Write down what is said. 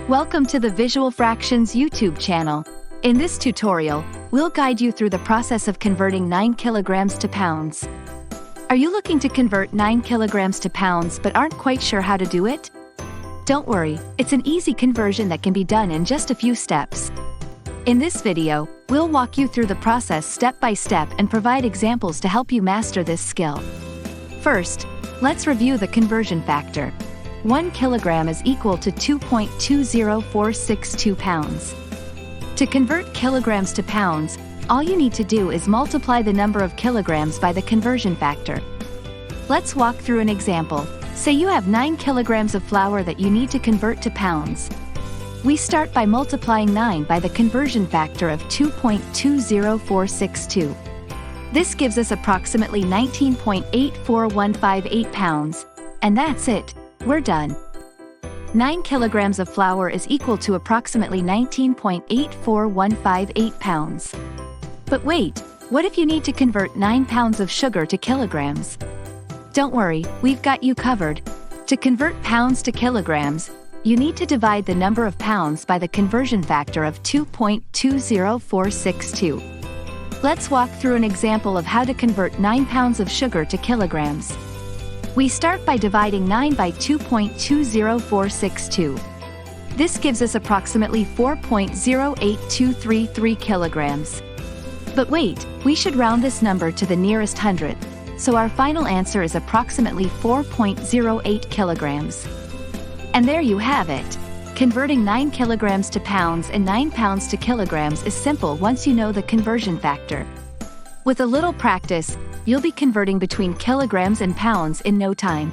Welcome to the Visual Fractions YouTube channel. In this tutorial, we'll guide you through the process of converting 9 kilograms to pounds. Are you looking to convert 9 kilograms to pounds but aren't quite sure how to do it? Don't worry, it's an easy conversion that can be done in just a few steps. In this video, we'll walk you through the process step by step and provide examples to help you master this skill. First, let's review the conversion factor. 1 kilogram is equal to 2.20462 pounds. To convert kilograms to pounds, all you need to do is multiply the number of kilograms by the conversion factor. Let's walk through an example. Say you have 9 kilograms of flour that you need to convert to pounds. We start by multiplying 9 by the conversion factor of 2.20462. This gives us approximately 19.84158 pounds, and that's it. We're done. 9 kilograms of flour is equal to approximately 19.84158 pounds. But wait, what if you need to convert 9 pounds of sugar to kilograms? Don't worry, we've got you covered. To convert pounds to kilograms, you need to divide the number of pounds by the conversion factor of 2.20462. Let's walk through an example of how to convert 9 pounds of sugar to kilograms. We start by dividing 9 by 2.20462. This gives us approximately 4.08233 kilograms. But wait, we should round this number to the nearest hundredth, so our final answer is approximately 4.08 kilograms. And there you have it. Converting 9 kilograms to pounds and 9 pounds to kilograms is simple once you know the conversion factor. With a little practice, you'll be converting between kilograms and pounds in no time.